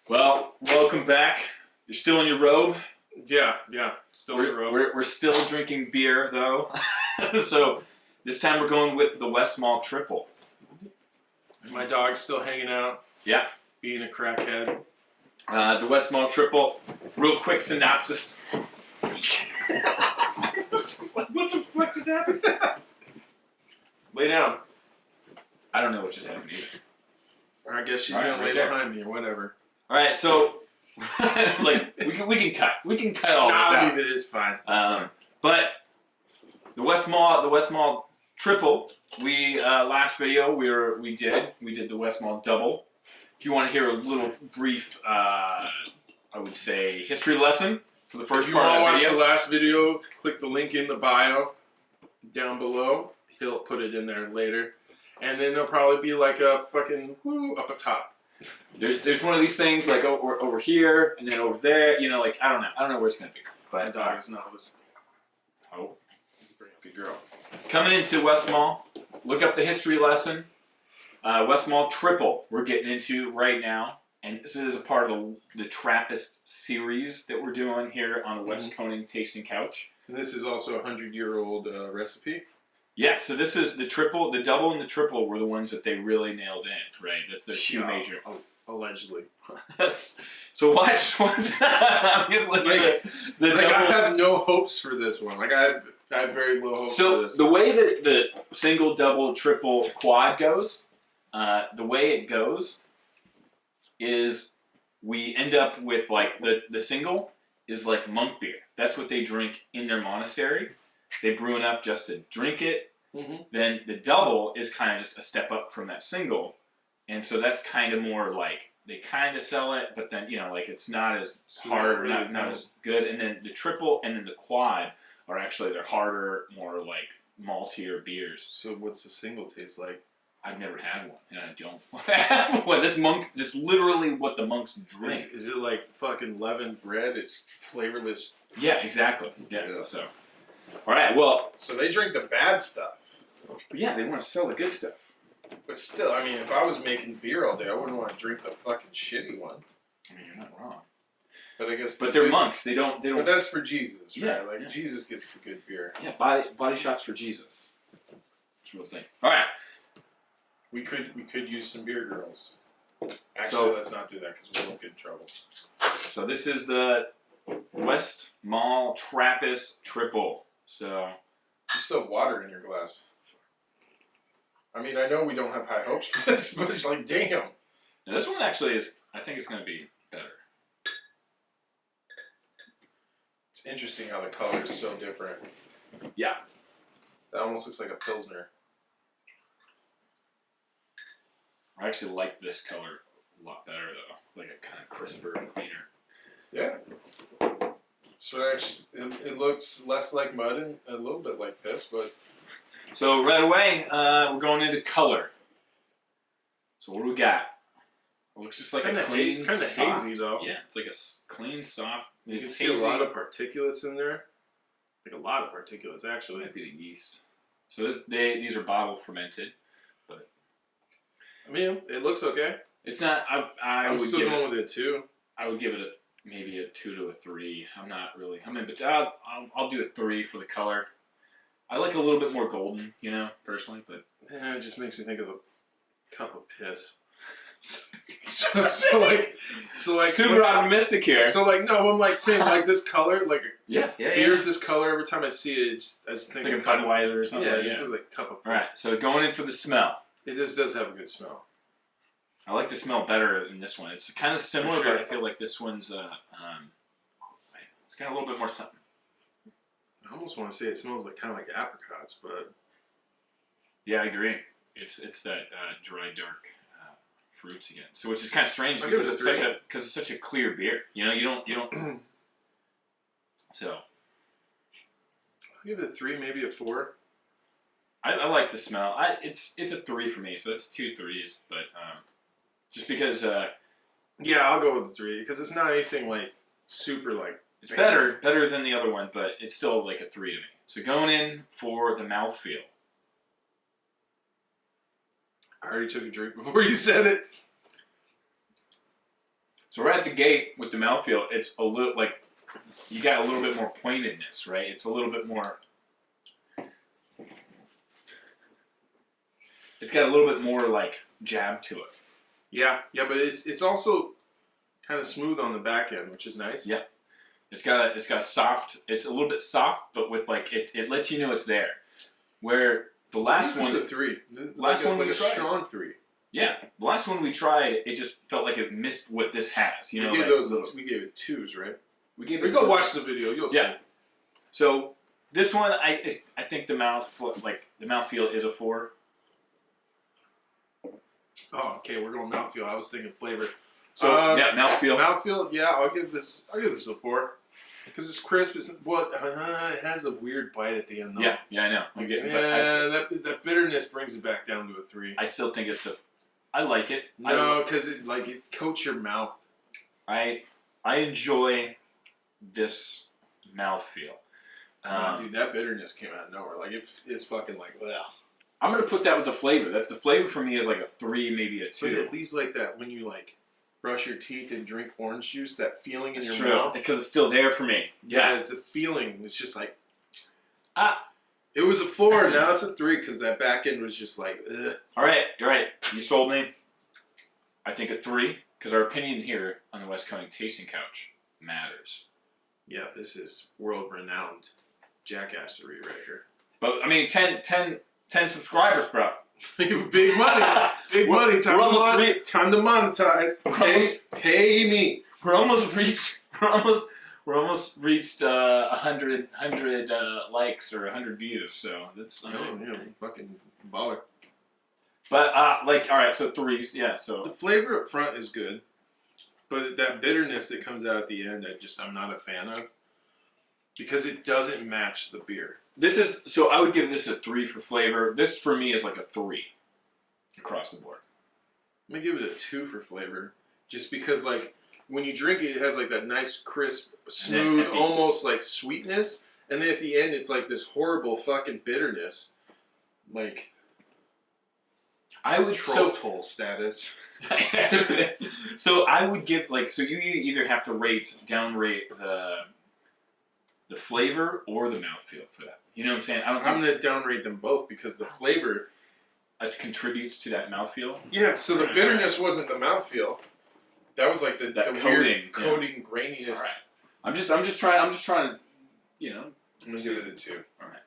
Well, welcome back. You're still in your robe? Yeah, still in your robe. We're still drinking beer, though. So this time we're going with the Westmalle Tripel. My dog's still hanging out. Yeah. Being a crackhead. The Westmalle Tripel. Real quick synopsis. What the fuck just happened? Lay down. I don't know what just happened either. I guess she's All right, gonna lay behind me or whatever. All right, so like we can cut all this out. Leave it. It's fine. But the Westmalle Tripel. We last video we did the Westmalle Double. If you want to hear a little brief, I would say history lesson for the first part of the video. If you want to watch the last video, click the link in the bio down below. He'll put it in there later, and then there'll probably be like a fucking woo up at top. There's one of these things like over here and then over there. You know, like I don't know where it's gonna be. But my dog is not listening. Oh, good girl. Coming into Westmalle, look up the history lesson. Westmalle Tripel we're getting into right now, and this is a part of the Trappist series that we're doing here on the West Coning Tasting Couch. And this is also a 100-year-old recipe. Yeah, so this is the triple, the double and the triple were the ones that they really nailed in, right? That's the two major. Allegedly. So watch obviously the double. I have no hopes for this one. Like I have very low hopes for this. So the way that the single, double, triple, quad goes, the way it goes is we end up with like the single is like monk beer. That's what they drink in their monastery. They brew enough just to drink it. Then the double is kind of just a step up from that single. And so that's kind of more like, they kind of sell it, but then, you know, like it's not as hard, really not as good. And then the triple and then the quad are actually, they're harder, more like maltier beers. So what's the single taste like? I've never had one, and I don't have one. That's literally what the monks drink. Is it like fucking leavened bread? It's flavorless. Yeah, exactly. Yeah. So, all right. Well, so they drink the bad stuff. Yeah, they want to sell the good stuff. But still, I mean, if I was making beer all day, I wouldn't want to drink the fucking shitty one. I mean, you're not wrong. But I guess. But they're monks. They don't. But that's for Jesus, right? Yeah, like Jesus gets the good beer. Yeah, body shots for Jesus. It's a real thing. All right. We could use some beer girls. Actually, so, let's not do that because we won't get in trouble. So this is the Westmalle Trappist Tripel. So you still have water in your glass. I mean, I know we don't have high hopes for this, but it's like, damn. Now this one actually is. I think it's going to be better. It's interesting how the color is so different. Yeah. That almost looks like a Pilsner. I actually like this color a lot better, though. Like a kind of crisper and cleaner. Yeah. So actually, it looks less like mud and a little bit like piss, but... So right away, we're going into color. So what do we got? It looks just like a clean, it's kind of soft, hazy, though. Yeah, it's like a clean, soft... You can see a lot of particulates in there. Like a lot of particulates, actually. Might be the yeast. So these are bottle fermented. I mean, it looks okay. It's not. I'm still going with it 2. I would give it maybe a 2 to a 3. I'm not really. I mean, but I'll do a 3 for the color. I like a little bit more golden, you know, personally, but it just makes me think of a cup of piss. so like super optimistic here. So like no, I'm like saying like this color, like beer's this color. Every time I see it, I just think it's like a Budweiser or something. Yeah, it just is like a cup of piss. All right, so going in for the smell. This does have a good smell. I like the smell better than this one. It's kind of similar, but I feel like this one's it's got a little bit more something. I almost want to say it smells like kind of like apricots, but yeah, I agree. It's that dry, dark fruits again. So which is kind of strange because it's such a clear beer. You know, you don't. So I'll give it a 3, maybe a 4. I like the smell. It's a 3 for me, so that's 2 3s. But just because, yeah, I'll go with the 3 because it's not anything like super like. It's better than the other one, but it's still like a 3 to me. So going in for the mouthfeel. I already took a drink before you said it. So right at the gate with the mouthfeel, it's a little like you got a little bit more pointedness, right? It's a little bit more. It's got a little bit more like jab to it. Yeah, but it's also kind of smooth on the back end, which is nice. Yeah, it's got a soft. It's a little bit soft, but with like it lets you know it's there. Where the last one, a 3. Last one like we a tried. strong 3. Yeah, the last one we tried, it just felt like it missed what this has. You know, we gave like we gave it 2s, right? We gave We it. go watch the video. You'll see. So this one, I think the mouthfeel is a 4. Oh, okay. We're going mouthfeel. I was thinking flavor. So yeah, mouthfeel. Mouthfeel. Yeah, I'll give this a 4 because it's crisp. It has a weird bite at the end though. Yeah, I know. I'm getting. That bitterness brings it back down to a 3. I still think it's a. I like it. No, because it coats your mouth. I enjoy this mouthfeel. Dude, that bitterness came out of nowhere. Like it's fucking like. Ugh. I'm gonna put that with the flavor. That's the flavor for me is like a 3, maybe a 2. But it leaves like that when you like brush your teeth and drink orange juice. That feeling in It's your true, mouth because it's still there for me. Yeah, it's a feeling. It's just like. Ah. It was a 4. Now it's a 3 because that back end was just like. Ugh. All right, you're right. You sold me. I think a 3 because our opinion here on the West Coast Tasting Couch matters. Yeah, this is world-renowned jackassery right here. But I mean, 10 subscribers, bro. Big money. Big money. Time to monetize. Pay me. We're almost reached 100 likes or 100 views. So that's Fucking baller. But all right, so 3s, yeah. So the flavor up front is good, but that bitterness that comes out at the end, I'm not a fan of because it doesn't match the beer. I would give this a 3 for flavor. This for me is like a 3 across the board. I'm gonna give it a 2 for flavor, just because like when you drink it, it has like that nice, crisp, smooth, almost like sweetness, and then at the end, it's like this horrible fucking bitterness, like I would troll status. So I would give you either have to downrate the flavor or the mouthfeel for that. You know what I'm saying? I'm gonna downrate them both because the flavor contributes to that mouthfeel. Yeah, so the bitterness wasn't the mouthfeel. That was like the weird coating graininess. All right. I'm just trying to, you know. I'm gonna give it a 2. All right.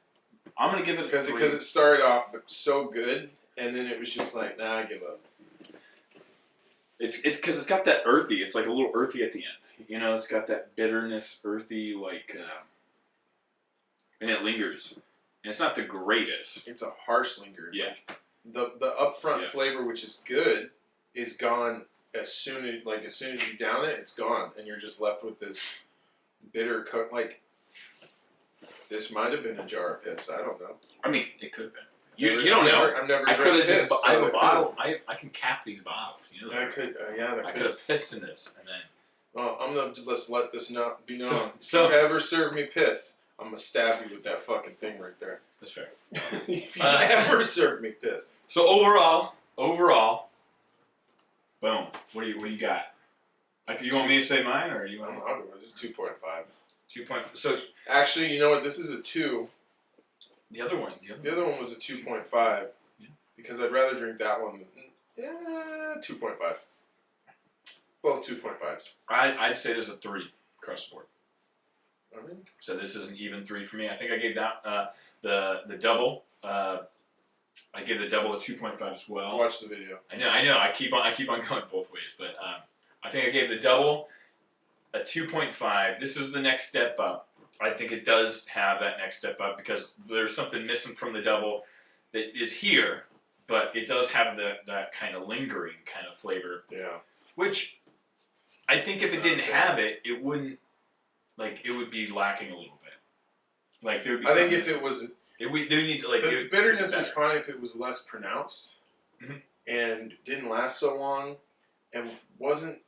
I'm gonna give it a 3. Because it started off so good, and then it was just like, nah, I give up. It's because it's got that earthy. It's like a little earthy at the end. You know, it's got that bitterness, earthy, and it lingers. And it's not the greatest. It's a harsh linger. Yeah. Like, the upfront flavor, which is good, is gone as soon as you down it. It's gone, and you're just left with this bitter coat. Like this might have been a jar of piss. I don't know. I mean, it could have been. You don't know. I've never. I could have just. So I have a bottle. I can cap these bottles. You know. I could. I could have pissed in this, and then. Well, I'm gonna just let this not be known. So if you ever serve me piss, I'm gonna stab you with that fucking thing right there. That's fair. If you ever serve me piss. So overall, boom. What do you got? You want me to say mine, or you want? I'll go. This is 2.5. 2 point. So actually, you know what? This is a 2. The other one was a 2.5 because I'd rather drink that one. 2.5. Both 2.5s. I'd say this is a 3 across the board. I mean, so this is an even 3 for me. I think I gave that the double. I gave the double a 2.5 as well. Watch the video. I know. I keep on going both ways, but I think I gave the double a 2.5. This is the next step up. I think it does have that next step up because there's something missing from the double that is here, but it does have that kind of lingering kind of flavor. Yeah. Which I think if it didn't have it, it wouldn't, it would be lacking a little bit. Like there would be. I think if it was, we do need to the bitterness is fine if it was less pronounced, and didn't last so long, and wasn't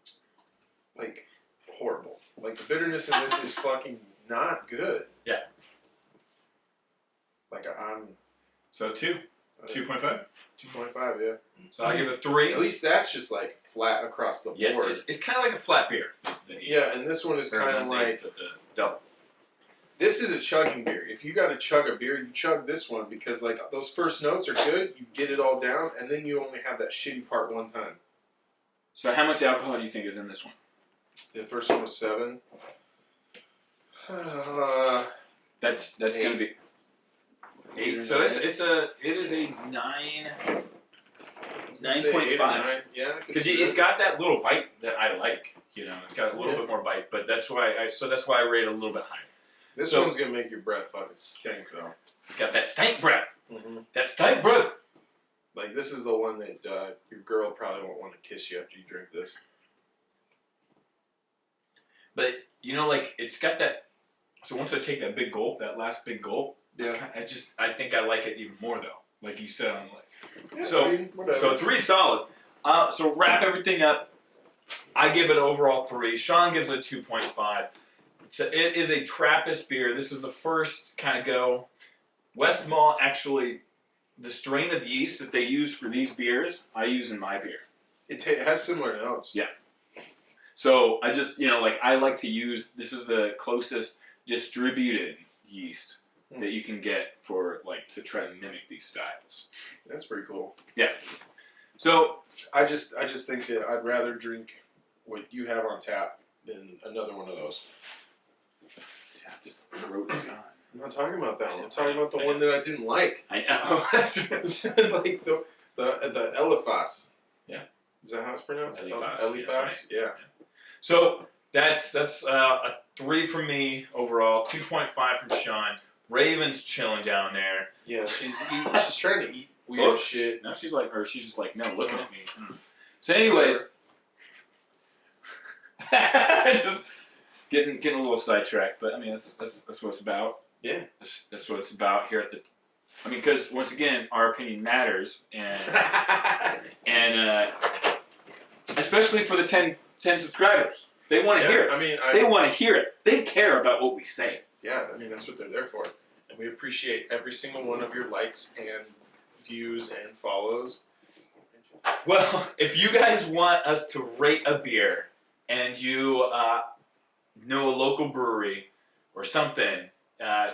horrible. Like the bitterness in this is fucking not good. Yeah. I'm. So 2. 2.5? 2.5, yeah. So I give it 3. At least that's just like flat across the Yeah, board. it's kind of like a flat beer. Yeah, and this one is kind of like the double. This is a chugging beer. If you got to chug a beer, you chug this one because like those first notes are good. You get it all down, and then you only have that shitty part one time. So how much alcohol do you think is in this one? The first one was 7. That's gonna be 8. So it is a 9. 9.5. Yeah, because it's got that little bite that I like. You know, it's got a little bit more bite, but that's why I rate it a little bit higher. This one's gonna make your breath fucking stink though. It's got that stank breath. Mm-hmm. That stank breath. Like this is the one that your girl probably won't want to kiss you after you drink this. But you know, like it's got that. So once I take that big gulp, that last big gulp, yeah, I think I like it even more though. Like you said, I'm like, yeah, so 3 solid. So wrap everything up. I give it overall 3. Sean gives it 2.5. So it is a Trappist beer. This is the first kind of go. Westmalle actually, the strain of yeast that they use for these beers, I use in my beer. It has similar notes. Yeah. So I just, like I like to use, this is the closest distributed yeast that you can get for like to try to mimic these styles. That's pretty cool. Yeah. So I just think that I'd rather drink what you have on tap than another one of those. I'm not talking about that one. I'm talking about the one that I didn't like. I know. Like the Eliphas. Yeah. Is that how it's pronounced? Eliphas. Eliphas. Right. Yeah. So that's a 3 from me overall. 2.5 from Sean. Raven's chilling down there. Yeah, she's trying to eat weird shit. Now she's just like, no, looking at me. So, anyways, just getting a little sidetracked, but I mean that's what it's about. Yeah, that's what it's about here at the. I mean, because once again, our opinion matters, and especially for the 10 subscribers, they want to hear it. I mean, they want to hear it. They care about what we say. Yeah, I mean that's what they're there for, and we appreciate every single one of your likes and views and follows. Well, if you guys want us to rate a beer, and you know a local brewery or something,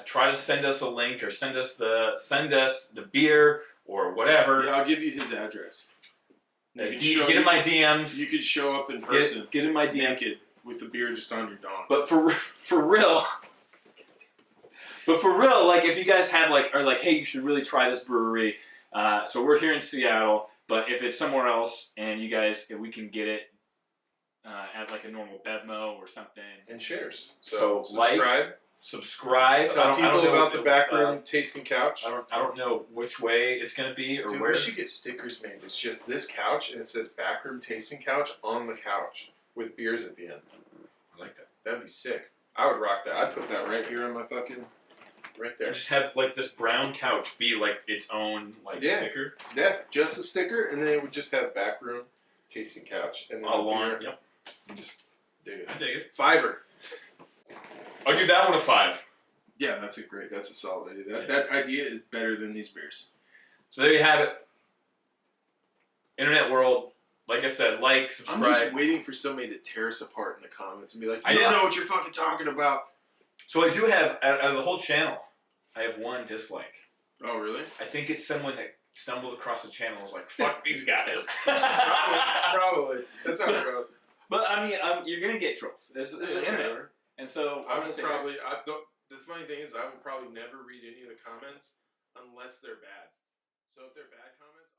try to send us a link or send us the beer or whatever. Yeah, I'll give you his address. Get in my DMs. You could show up in person. Get in my DMs naked with the beer just on your dong. But for real, like if you guys have are like, hey, you should really try this brewery. So we're here in Seattle, but if it's somewhere else and you guys, if we can get it at like a normal BevMo or something. And shares. So subscribe. Tell people about the backroom tasting couch. I don't know which way it's gonna be or where. We should get stickers made. It's just this couch and it says backroom tasting couch on the couch with beers at the end. I like that. That'd be sick. I would rock that. I'd put that right here on my fucking right there. Just have like this brown couch be like its own sticker. Yeah, just a sticker, and then it would just have backroom tasting couch and then along. Yep. Just dig it. I dig it. Fiver. I'll give that one a 5. Yeah, that's a solid idea. That idea is better than these beers. So there you have it. Internet world. Like I said, subscribe. I'm just waiting for somebody to tear us apart in the comments and be like, you don't know what you're fucking talking about. So I do have, out of the whole channel, I have 1 dislike. Oh, really? I think it's someone that stumbled across the channel and was like, fuck these guys. Probably. That's not gross. But I mean, you're going to get trolls. This is the internet. And so I will probably, the funny thing is I will probably never read any of the comments unless they're bad. So if they're bad comments,